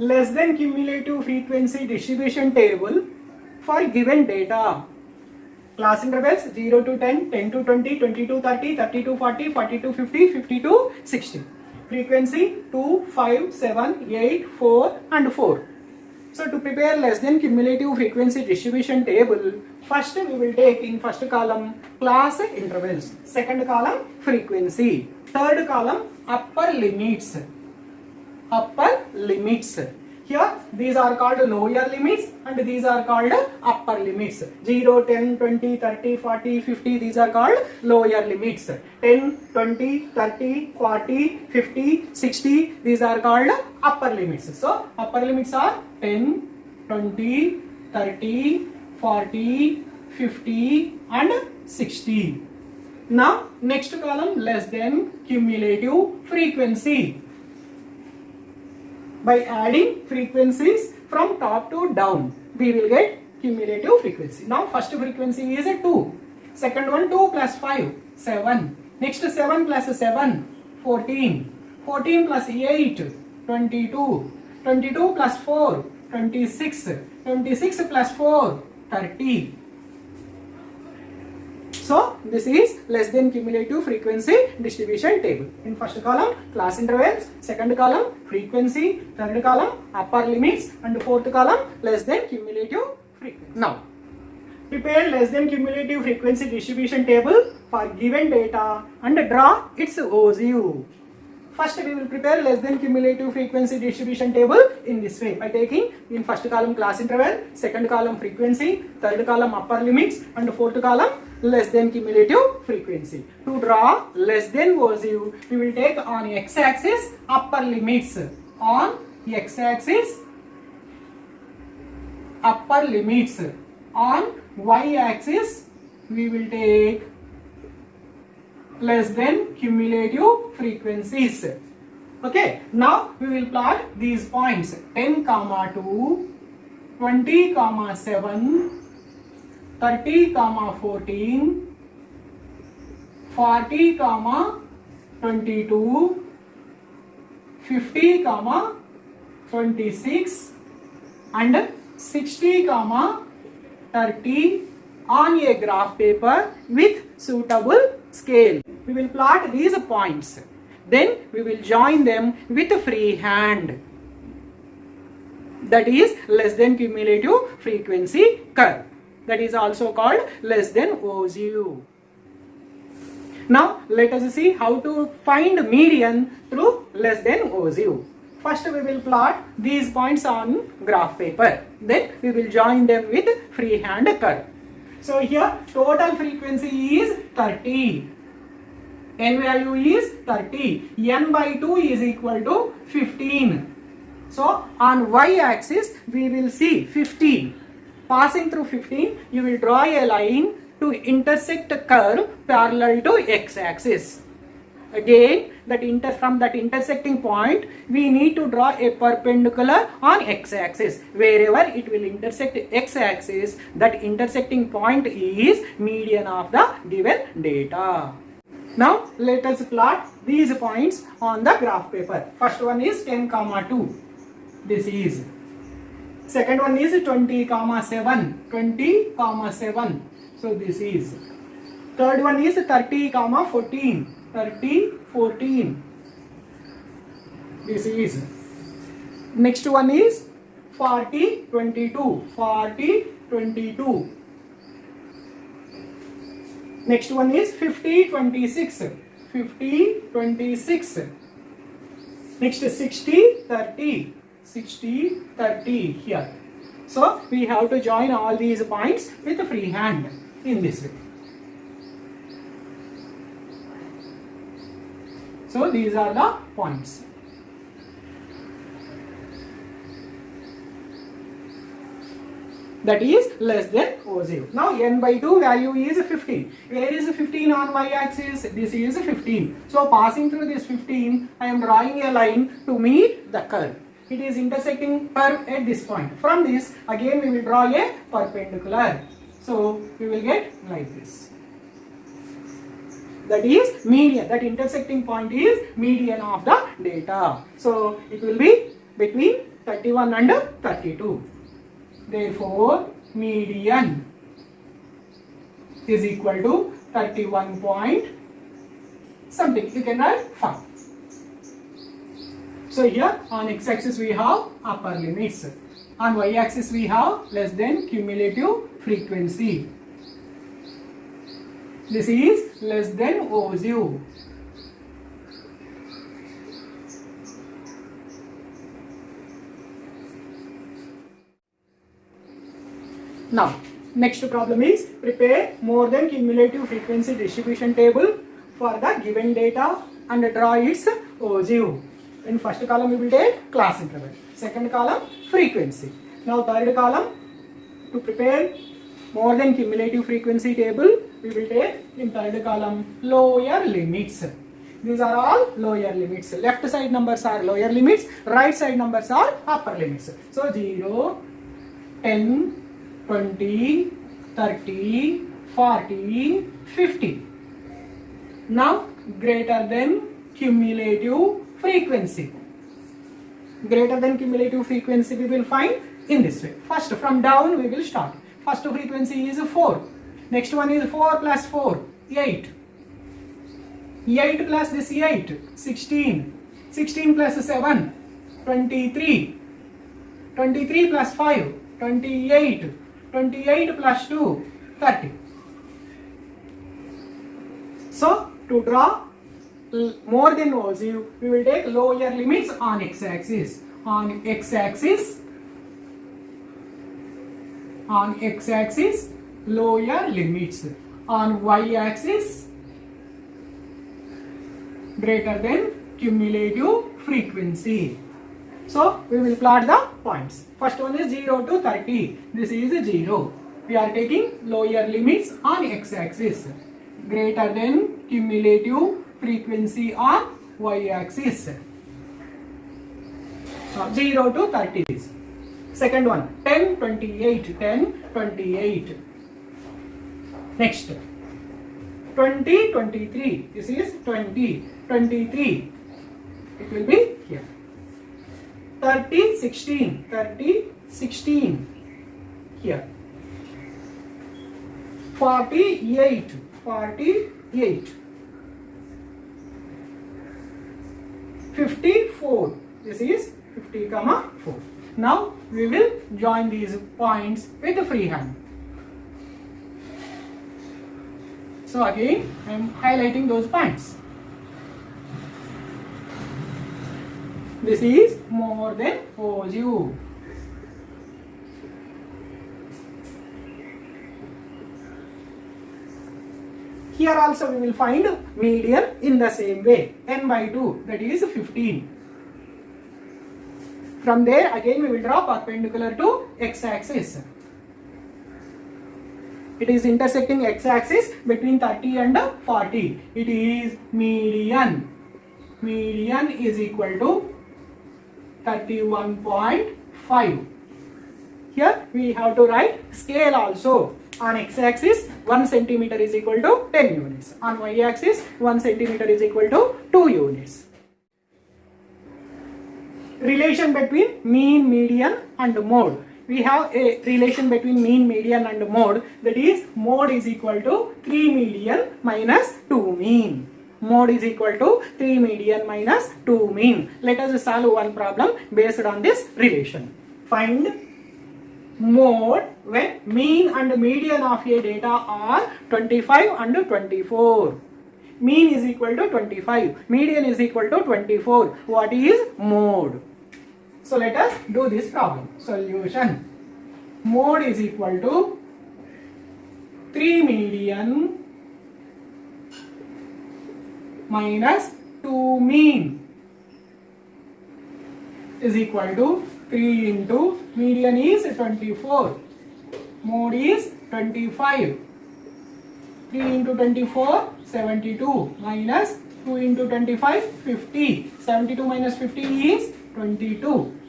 less than cumulative frequency distribution table for given data. Class intervals 0 to 10, 10 to 20, 20 to 30, 30 to 40, 40 to 50, 50 to 60. Frequency 2, 5, 7, 8, 4 and 4. So to prepare less than cumulative frequency distribution table, first we will take in first column class intervals, second column frequency, third column upper limits. Upper limits. Here these are called lower limits and these are called upper limits. 0, 10, 20, 30, 40, 50, these are called lower limits. 10, 20, 30, 40, 50, 60, these are called upper limits. So upper limits are 10, 20, 30, 40, 50 and 60. Now next column less than cumulative frequency. By adding frequencies from top to down, we will get cumulative frequency. Now first frequency is 2. Second one 2 plus 5, 7. Next 7 plus 7, 14. 14 plus 8, 22. 22 plus 4, 26. 26 plus 4, 30. So this is less than cumulative frequency distribution table. In first column class intervals, second column frequency, third column upper limits and fourth column less than cumulative frequency. Now prepare less than cumulative frequency distribution table for given data and draw its OZU. First we will prepare less than cumulative frequency distribution table in this way by taking in first column class interval, second column frequency, third column upper limits and fourth column less than cumulative frequency. To draw less than OZU, we will take on x-axis upper limits, on x-axis upper limits, on y-axis we will take less than cumulative frequencies. Okay, now we will plot these points 10, 2, 20, 7, 30, 14, 40, 22, 50, 26 and 60, 30 on a graph paper with suitable scale. We will plot these points. Then we will join them with a free hand. That is less than cumulative frequency curve. That is also called less than OZU. Now let us see how to find median through less than OZU. First we will plot these points on graph paper. Then we will join them with freehand curve. So here total frequency is 30. N value is 30. N by 2 is equal to 15. So on y axis we will see 15. Passing through 15, you will draw a line to intersect a curve parallel to x axis. Again, from that intersecting point, we need to draw a perpendicular on x axis. Wherever it will intersect x axis, that intersecting point is median of the given data. Now let us plot these points on the graph paper. First one is 10, 2. This is. Second one is 20, 7. 20, 7. So this is. Third one is 30, 14. 30, 14. This is. Next one is 40, 22. 40, 22. Next one is 50, 26. 50, 26. Next 60, 30. 60, 30 here. So we have to join all these points with a free hand in this way. So these are the points. That is less than O0. Now n by 2 value is 15. Where is 15 on y-axis? This is 15. So passing through this 15, I am drawing a line to meet the curve. It is intersecting curve at this point. From this, again we will draw a perpendicular. So we will get like this. That is median. That intersecting point is median of the data. So it will be between 31 and 32. Therefore, median is equal to 31 point something. You can write 5. So here on x-axis we have upper limits. On y-axis we have less than cumulative frequency. This is less than OZU. Now, next problem is prepare more than cumulative frequency distribution table for the given data and draw its OZU. In first column we will take class interval, second column frequency. Now third column, to prepare more than cumulative frequency table, we will take in third column lower limits. These are all lower limits. Left side numbers are lower limits, right side numbers are upper limits. So 0, 10, 20, 30, 40, 50. Now greater than cumulative frequency. Greater than cumulative frequency we will find in this way. First from down we will start. First frequency is 4. Next one is 4 plus 4, 8. 8 plus this 8, 16. 16 plus 7, 23. 23 plus 5, 28. 28 plus 2, 30. So to draw more than OZU, we will take lower limits on x-axis. On x-axis, lower limits. On y-axis, greater than cumulative frequency. So we will plot the points. First one is 0 to 30. This is 0. We are taking lower limits on x-axis. Greater than cumulative frequency on y-axis. 0 to 30. Second one, 10, 28, 10, 28. Next, 20, 23. This is 20, 23. It will be here. 30, 16, 30, 16. Here. 48, 48. 54. This is 50, 4. Now we will join these points with the free hand. So again I am highlighting those points. This is more than OZU. Here also we will find median in the same way. N by 2, that is 15. From there again we will draw perpendicular to x-axis. It is intersecting x-axis between 30 and 40. It is median. Median is equal to 31.5. Here we have to write scale also. On x-axis 1 centimeter is equal to 10 units. On y-axis 1 centimeter is equal to 2 units. Relation between mean, median and mode. We have a relation between mean, median and mode, that is mode is equal to 3 median minus 2 mean. Mode is equal to 3 median minus 2 mean. Let us solve one problem based on this relation. Find mode when mean and median of a data are 25 and 24. Mean is equal to 25, median is equal to 24. What is mode? So let us do this problem. Solution. Mode is equal to 3 median minus 2 mean is equal to 3 into median is 24. Mode is 25. 3 into 24, 72 minus 2 into 25, 50. 72 minus 50 is 22.